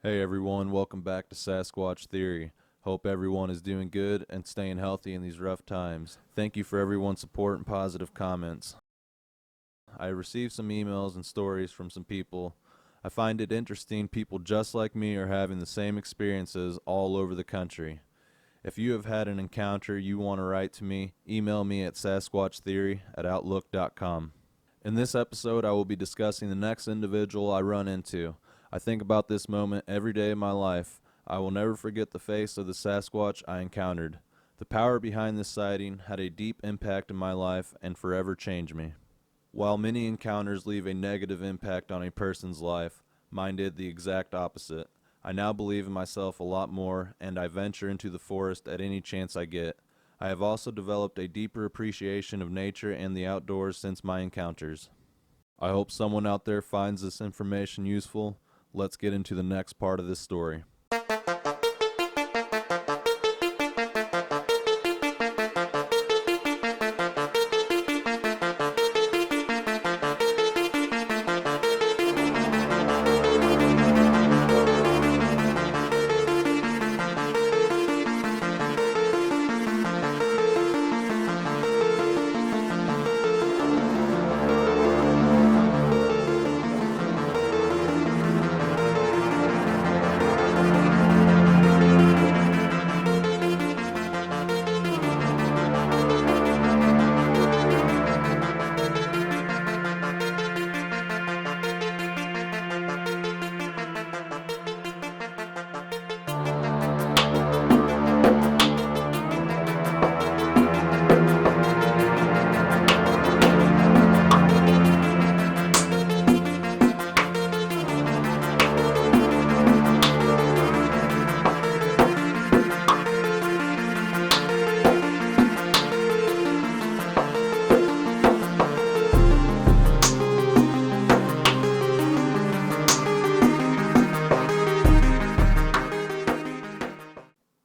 Hey everyone, welcome back to Sasquatch Theory. Hope everyone is doing good and staying healthy in these rough times. Thank you for everyone's support and positive comments. I received some emails and stories from some people. I find it interesting people just like me are having the same experiences all over the country. If you have had an encounter you want to write to me, email me at sasquatchtheory@outlook.com. In this episode, I will be discussing the next individual I run into. I think about this moment every day of my life. I will never forget the face of the Sasquatch I encountered. The power behind this sighting had a deep impact in my life and forever changed me. While many encounters leave a negative impact on a person's life, mine did the exact opposite. I now believe in myself a lot more, and I venture into the forest at any chance I get. I have also developed a deeper appreciation of nature and the outdoors since my encounters. I hope someone out there finds this information useful. Let's get into the next part of this story.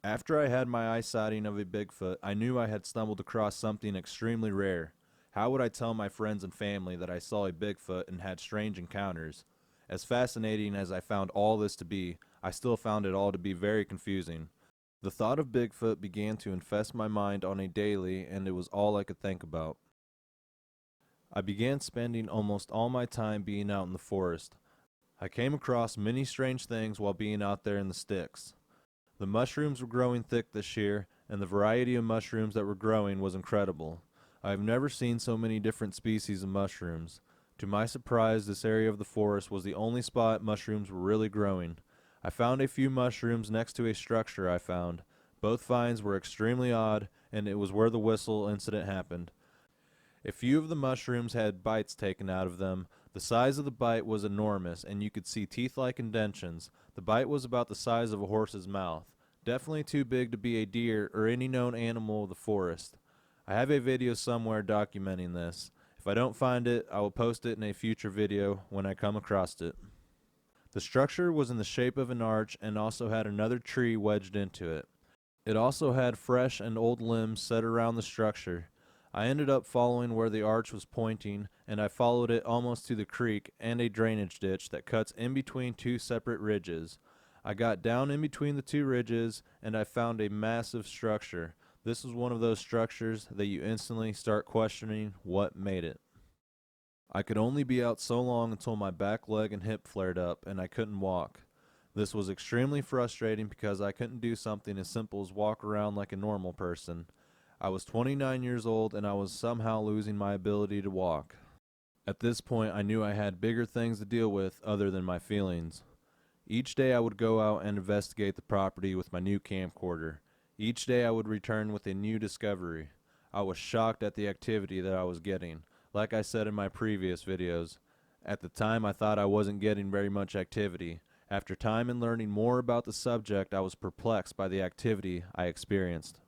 After I had my eye sighting of a Bigfoot, I knew I had stumbled across something extremely rare. How would I tell my friends and family that I saw a Bigfoot and had strange encounters? As fascinating as I found all this to be, I still found it all to be very confusing. The thought of Bigfoot began to infest my mind on a daily, and it was all I could think about. I began spending almost all my time being out in the forest. I came across many strange things while being out there in the sticks. The mushrooms were growing thick this year, and the variety of mushrooms that were growing was incredible. I have never seen so many different species of mushrooms. To my surprise, this area of the forest was the only spot mushrooms were really growing. I found a few mushrooms next to a structure I found. Both finds were extremely odd, and it was where the whistle incident happened. A few of the mushrooms had bites taken out of them. The size of the bite was enormous, and you could see teeth-like indentions. The bite was about the size of a horse's mouth. Definitely too big to be a deer or any known animal of the forest. I have a video somewhere documenting this. If I don't find it, I will post it in a future video when I come across it. The structure was in the shape of an arch and also had another tree wedged into it. It also had fresh and old limbs set around the structure. I ended up following where the arch was pointing, and I followed it almost to the creek and a drainage ditch that cuts in between two separate ridges. I got down in between the two ridges, and I found a massive structure. This was one of those structures that you instantly start questioning what made it. I could only be out so long until my back leg and hip flared up, and I couldn't walk. This was extremely frustrating because I couldn't do something as simple as walk around like a normal person. I was 29 years old, and I was somehow losing my ability to walk. At this point, I knew I had bigger things to deal with other than my feelings. Each day I would go out and investigate the property with my new camcorder. Each day I would return with a new discovery. I was shocked at the activity that I was getting. Like I said in my previous videos, at the time I thought I wasn't getting very much activity. After time and learning more about the subject, I was perplexed by the activity I experienced.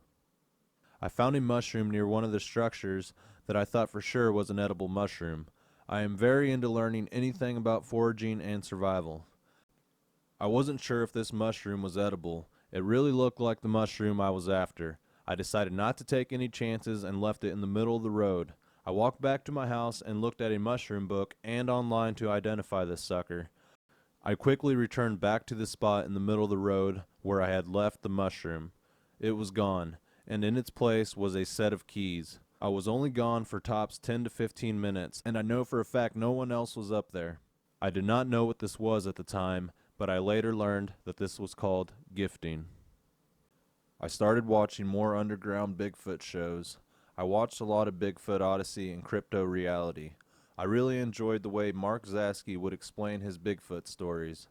I found a mushroom near one of the structures that I thought for sure was an edible mushroom. I am very into learning anything about foraging and survival. I wasn't sure if this mushroom was edible. It really looked like the mushroom I was after. I decided not to take any chances and left it in the middle of the road. I walked back to my house and looked at a mushroom book and online to identify this sucker. I quickly returned back to the spot in the middle of the road where I had left the mushroom. It was gone, and in its place was a set of keys. I was only gone for tops 10 to 15 minutes, and I know for a fact no one else was up there. I did not know what this was at the time, but I later learned that this was called gifting. I started watching more underground Bigfoot shows. I watched a lot of Bigfoot Odyssey and Crypto Reality. I really enjoyed the way Mark Zasky would explain his Bigfoot stories.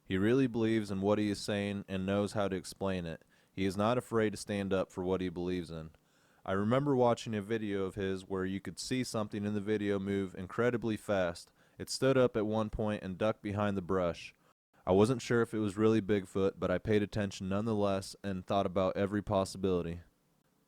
He really believes in what he is saying and knows how to explain it. He is not afraid to stand up for what he believes in. I remember watching a video of his where you could see something in the video move incredibly fast. It stood up at one point and ducked behind the brush. I wasn't sure if it was really Bigfoot, but I paid attention nonetheless and thought about every possibility.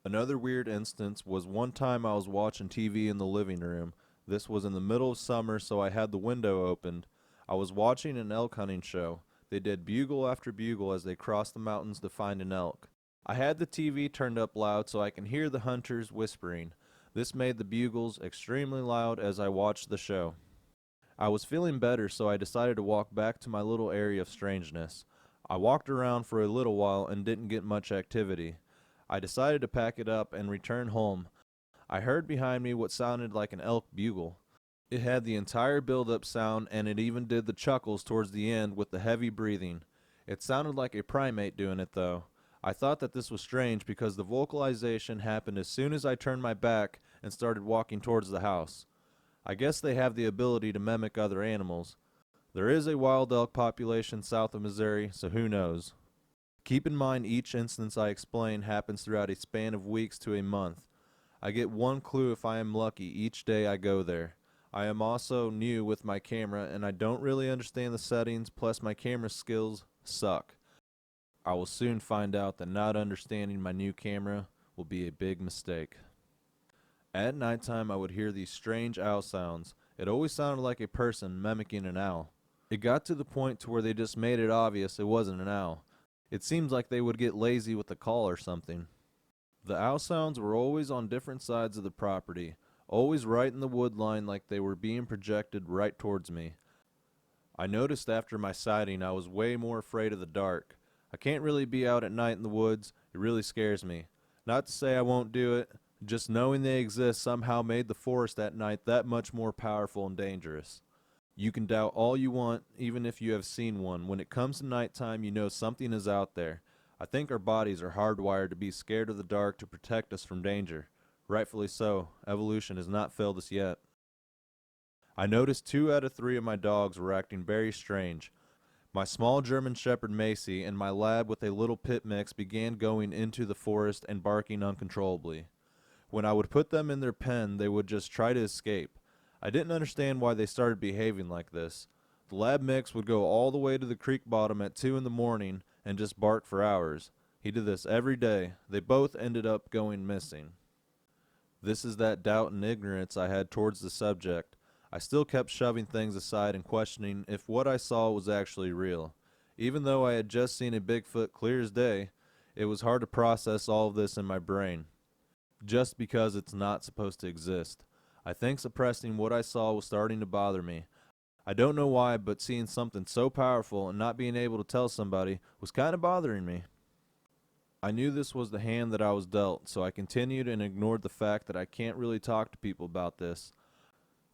Another weird instance was one time I was watching TV in the living room. This was in the middle of summer, so I had the window opened. I was watching an elk hunting show. They did bugle after bugle as they crossed the mountains to find an elk. I had the TV turned up loud so I can hear the hunters whispering. This made the bugles extremely loud as I watched the show. I was feeling better, so I decided to walk back to my little area of strangeness. I walked around for a little while and didn't get much activity. I decided to pack it up and return home. I heard behind me what sounded like an elk bugle. It had the entire build-up sound, and it even did the chuckles towards the end with the heavy breathing. It sounded like a primate doing it, though. I thought that this was strange because the vocalization happened as soon as I turned my back and started walking towards the house. I guess they have the ability to mimic other animals. There is a wild elk population south of Missouri, so who knows. Keep in mind each instance I explain happens throughout a span of weeks to a month. I get one clue if I am lucky each day I go there. I am also new with my camera and I don't really understand the settings, plus my camera skills suck. I will soon find out that not understanding my new camera will be a big mistake. At nighttime I would hear these strange owl sounds. It always sounded like a person mimicking an owl. It got to the point to where they just made it obvious it wasn't an owl. It seems like they would get lazy with the call or something. The owl sounds were always on different sides of the property, always right in the wood line like they were being projected right towards me. I noticed after my sighting I was way more afraid of the dark. I can't really be out at night in the woods. It really scares me. Not to say I won't do it, just knowing they exist somehow made the forest at night that much more powerful and dangerous. You can doubt all you want, even if you have seen one. When it comes to nighttime, you know something is out there. I think our bodies are hardwired to be scared of the dark to protect us from danger. Rightfully so. Evolution has not failed us yet. I noticed 2 out of 3 of my dogs were acting very strange. My small German Shepherd Macy and my lab with a little pit mix began going into the forest and barking uncontrollably. When I would put them in their pen, they would just try to escape. I didn't understand why they started behaving like this. The lab mix would go all the way to the creek bottom at 2 in the morning and just bark for hours. He did this every day. They both ended up going missing. This is that doubt and ignorance I had towards the subject. I still kept shoving things aside and questioning if what I saw was actually real. Even though I had just seen a Bigfoot clear as day, it was hard to process all of this in my brain. Just because it's not supposed to exist. I think suppressing what I saw was starting to bother me. I don't know why, but seeing something so powerful and not being able to tell somebody was kind of bothering me. I knew this was the hand that I was dealt, so I continued and ignored the fact that I can't really talk to people about this.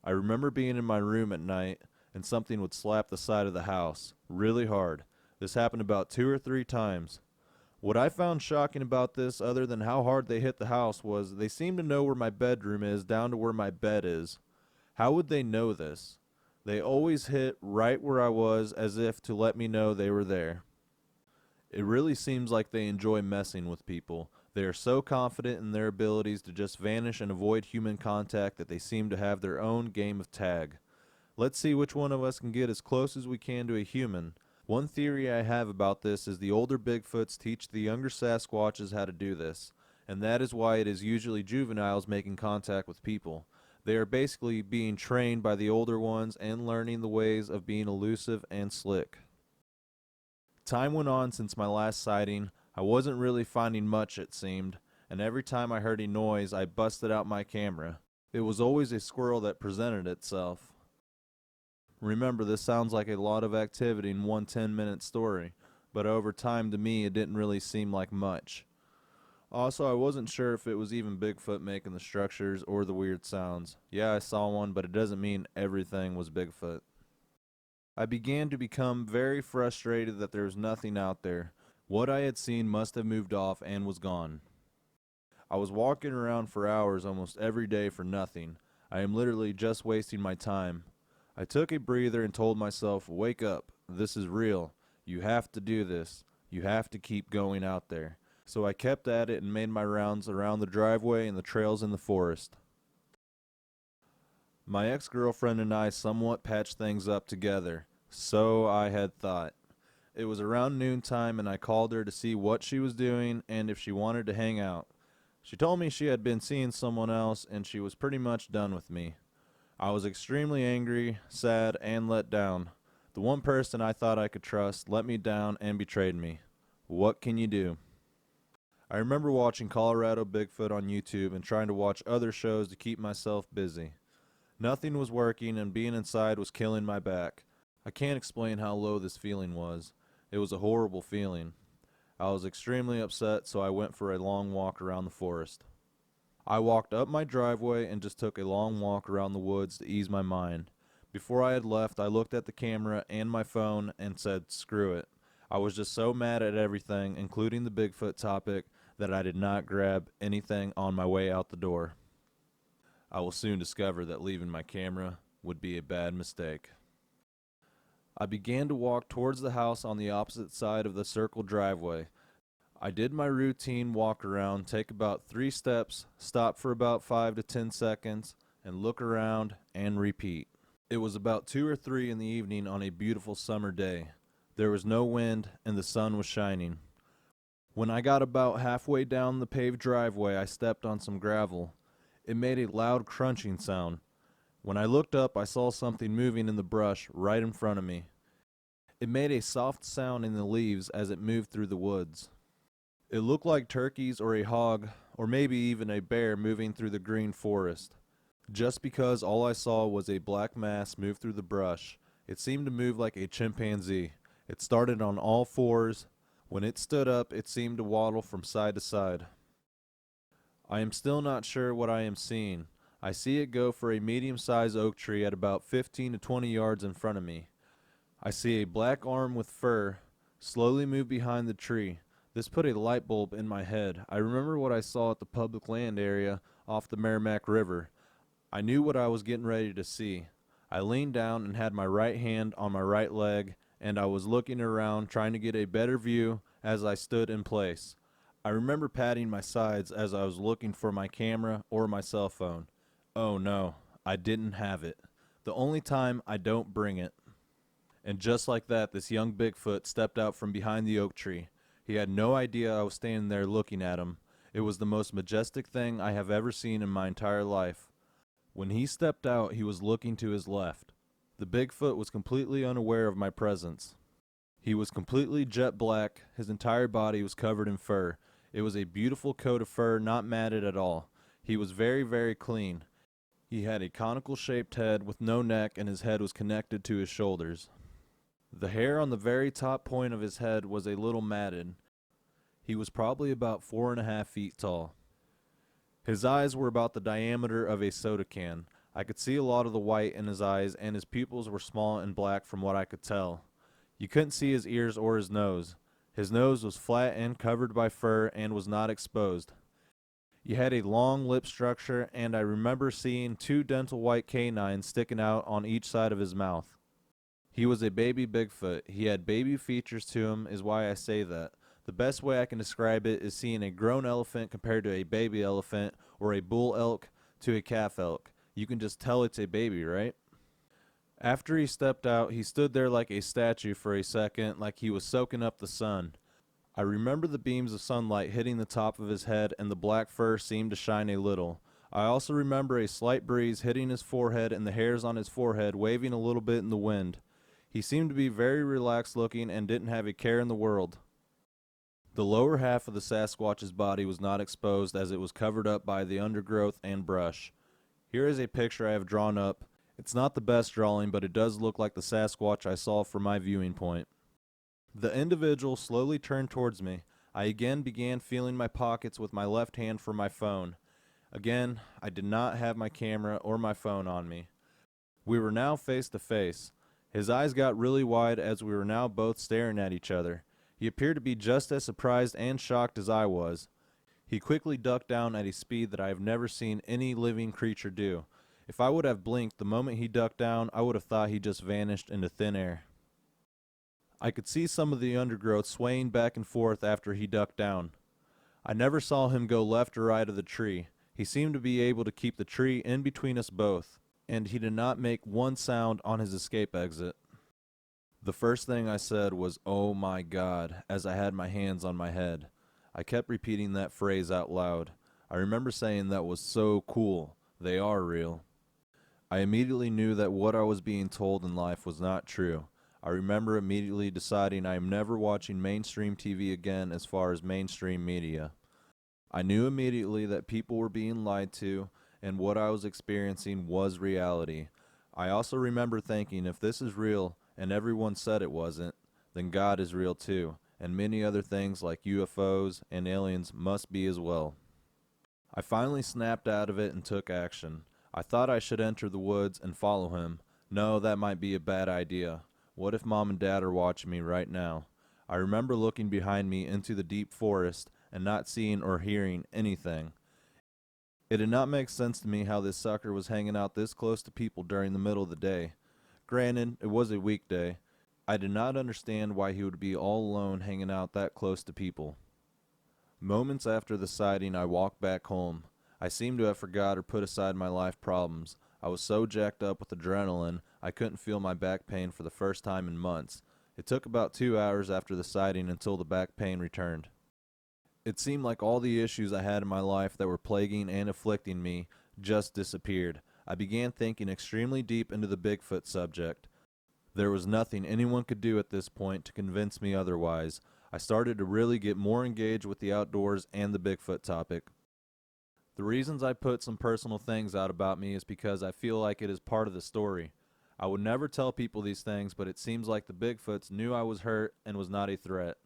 I remember being in my room at night and something would slap the side of the house, really hard. This happened about 2 or 3 times. What I found shocking about this, other than how hard they hit the house, was they seemed to know where my bedroom is down to where my bed is. How would they know this? They always hit right where I was as if to let me know they were there. It really seems like they enjoy messing with people. They are so confident in their abilities to just vanish and avoid human contact that they seem to have their own game of tag. Let's see which one of us can get as close as we can to a human. One theory I have about this is the older Bigfoots teach the younger Sasquatches how to do this, and that is why it is usually juveniles making contact with people. They are basically being trained by the older ones and learning the ways of being elusive and slick. Time went on since my last sighting. I wasn't really finding much, it seemed, and every time I heard a noise I busted out my camera. It was always a squirrel that presented itself. Remember, this sounds like a lot of activity in one 10-minute story, but over time to me it didn't really seem like much. Also, I wasn't sure if it was even Bigfoot making the structures or the weird sounds. Yeah, I saw one, but it doesn't mean everything was Bigfoot. I began to become very frustrated that there was nothing out there. What I had seen must have moved off and was gone. I was walking around for hours almost every day for nothing. I am literally just wasting my time. I took a breather and told myself, wake up, this is real. You have to do this. You have to keep going out there. So I kept at it and made my rounds around the driveway and the trails in the forest. My ex-girlfriend and I somewhat patched things up together. So I had thought. It was around noontime and I called her to see what she was doing and if she wanted to hang out. She told me she had been seeing someone else and she was pretty much done with me. I was extremely angry, sad, and let down. The one person I thought I could trust let me down and betrayed me. What can you do? I remember watching Colorado Bigfoot on YouTube and trying to watch other shows to keep myself busy. Nothing was working and being inside was killing my back. I can't explain how low this feeling was. It was a horrible feeling. I was extremely upset, so I went for a long walk around the forest. I walked up my driveway and just took a long walk around the woods to ease my mind. Before I had left, I looked at the camera and my phone and said, screw it. I was just so mad at everything, including the Bigfoot topic, that I did not grab anything on my way out the door. I will soon discover that leaving my camera would be a bad mistake. I began to walk towards the house on the opposite side of the circle driveway. I did my routine walk around, take about 3 steps, stop for about 5 to 10 seconds, and look around and repeat. It was about 2 or 3 in the evening on a beautiful summer day. There was no wind and the sun was shining. When I got about halfway down the paved driveway, I stepped on some gravel. It made a loud crunching sound. When I looked up, I saw something moving in the brush right in front of me. It made a soft sound in the leaves as it moved through the woods. It looked like turkeys or a hog, or maybe even a bear moving through the green forest. Just because all I saw was a black mass move through the brush, it seemed to move like a chimpanzee. It started on all fours. When it stood up, it seemed to waddle from side to side. I am still not sure what I am seeing. I see it go for a medium-sized oak tree at about 15 to 20 yards in front of me. I see a black arm with fur slowly move behind the tree. This put a light bulb in my head. I remember what I saw at the public land area off the Merrimack River. I knew what I was getting ready to see. I leaned down and had my right hand on my right leg, and I was looking around trying to get a better view as I stood in place. I remember patting my sides as I was looking for my camera or my cell phone. Oh no, I didn't have it. The only time I don't bring it. And just like that, this young Bigfoot stepped out from behind the oak tree. He had no idea I was standing there looking at him. It was the most majestic thing I have ever seen in my entire life. When he stepped out, he was looking to his left. The Bigfoot was completely unaware of my presence. He was completely jet black. His entire body was covered in fur. It was a beautiful coat of fur, not matted at all. He was very, very clean. He had a conical-shaped head with no neck, and his head was connected to his shoulders. The hair on the very top point of his head was a little matted. He was probably about 4.5 feet tall. His eyes were about the diameter of a soda can. I could see a lot of the white in his eyes, and his pupils were small and black from what I could tell. You couldn't see his ears or his nose. His nose was flat and covered by fur and was not exposed. He had a long lip structure, and I remember seeing 2 dental white canines sticking out on each side of his mouth. He was a baby Bigfoot. He had baby features to him, is why I say that. The best way I can describe it is seeing a grown elephant compared to a baby elephant, or a bull elk to a calf elk. You can just tell it's a baby, right? After he stepped out, he stood there like a statue for a second, like he was soaking up the sun. I remember the beams of sunlight hitting the top of his head, and the black fur seemed to shine a little. I also remember a slight breeze hitting his forehead and the hairs on his forehead waving a little bit in the wind. He seemed to be very relaxed looking and didn't have a care in the world. The lower half of the Sasquatch's body was not exposed as it was covered up by the undergrowth and brush. Here is a picture I have drawn up. It's not the best drawing, but it does look like the Sasquatch I saw from my viewing point. The individual slowly turned towards me. I again began feeling my pockets with my left hand for my phone. Again, I did not have my camera or my phone on me. We were now face to face. His eyes got really wide as we were now both staring at each other. He appeared to be just as surprised and shocked as I was. He quickly ducked down at a speed that I have never seen any living creature do. If I would have blinked the moment he ducked down, I would have thought he just vanished into thin air. I could see some of the undergrowth swaying back and forth after he ducked down. I never saw him go left or right of the tree. He seemed to be able to keep the tree in between us both, and he did not make one sound on his escape exit. The first thing I said was, "Oh my God," as I had my hands on my head. I kept repeating that phrase out loud. I remember saying that was so cool. They are real. I immediately knew that what I was being told in life was not true. I remember immediately deciding I am never watching mainstream TV again as far as mainstream media. I knew immediately that people were being lied to, and what I was experiencing was reality. I also remember thinking, if this is real, and everyone said it wasn't, then God is real too, and many other things like UFOs and aliens must be as well. I finally snapped out of it and took action. I thought I should enter the woods and follow him. No, that might be a bad idea. What if Mom and Dad are watching me right now? I remember looking behind me into the deep forest and not seeing or hearing anything. It did not make sense to me how this sucker was hanging out this close to people during the middle of the day. Granted, it was a weekday. I did not understand why he would be all alone hanging out that close to people. Moments after the sighting, I walked back home. I seemed to have forgot or put aside my life problems. I was so jacked up with adrenaline, I couldn't feel my back pain for the first time in months. It took about 2 hours after the sighting until the back pain returned. It seemed like all the issues I had in my life that were plaguing and afflicting me just disappeared. I began thinking extremely deep into the Bigfoot subject. There was nothing anyone could do at this point to convince me otherwise. I started to really get more engaged with the outdoors and the Bigfoot topic. The reasons I put some personal things out about me is because I feel like it is part of the story. I would never tell people these things, but it seems like the Bigfoots knew I was hurt and was not a threat.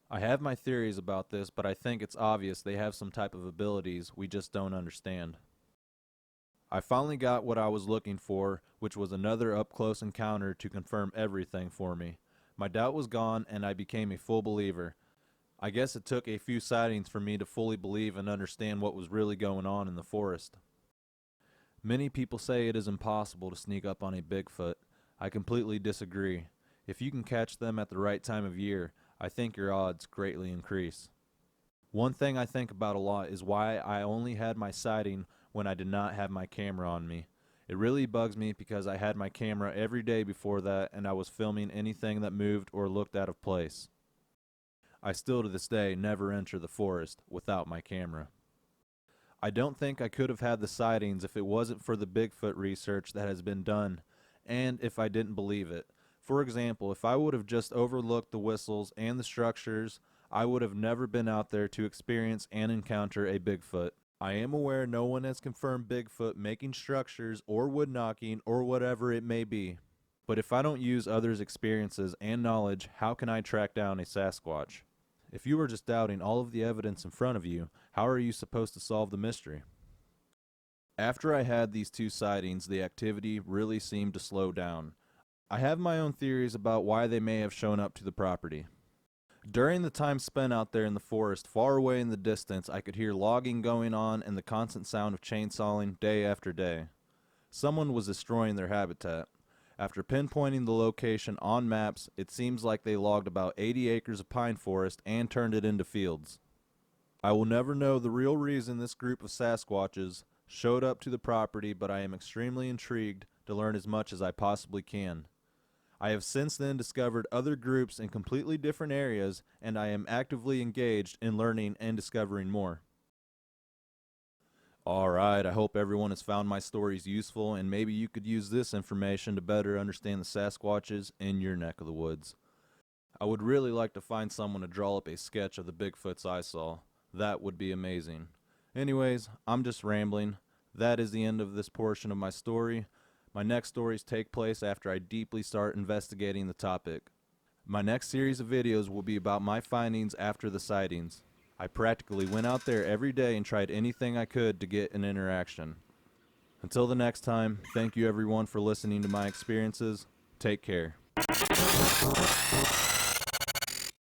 I have my theories about this, but I think it's obvious they have some type of abilities we just don't understand. I finally got what I was looking for, which was another up-close encounter to confirm everything for me. My doubt was gone, and I became a full believer. I guess it took a few sightings for me to fully believe and understand what was really going on in the forest. Many people say it is impossible to sneak up on a Bigfoot. I completely disagree. If you can catch them at the right time of year, I think your odds greatly increase. One thing I think about a lot is why I only had my sighting when I did not have my camera on me. It really bugs me because I had my camera every day before that and I was filming anything that moved or looked out of place. I still to this day never enter the forest without my camera. I don't think I could have had the sightings if it wasn't for the Bigfoot research that has been done, and if I didn't believe it. For example, if I would have just overlooked the whistles and the structures, I would have never been out there to experience and encounter a Bigfoot. I am aware no one has confirmed Bigfoot making structures or wood knocking or whatever it may be. But if I don't use others' experiences and knowledge, how can I track down a Sasquatch? If you are just doubting all of the evidence in front of you, how are you supposed to solve the mystery? After I had these two sightings, the activity really seemed to slow down. I have my own theories about why they may have shown up to the property. During the time spent out there in the forest, far away in the distance, I could hear logging going on and the constant sound of chainsawing day after day. Someone was destroying their habitat. After pinpointing the location on maps, it seems like they logged about 80 acres of pine forest and turned it into fields. I will never know the real reason this group of Sasquatches showed up to the property, but I am extremely intrigued to learn as much as I possibly can. I have since then discovered other groups in completely different areas, and I am actively engaged in learning and discovering more. Alright, I hope everyone has found my stories useful, and maybe you could use this information to better understand the Sasquatches in your neck of the woods. I would really like to find someone to draw up a sketch of the Bigfoots I saw. That would be amazing. Anyways, I'm just rambling. That is the end of this portion of my story. My next stories take place after I deeply start investigating the topic. My next series of videos will be about my findings after the sightings. I practically went out there every day and tried anything I could to get an interaction. Until the next time, thank you everyone for listening to my experiences. Take care.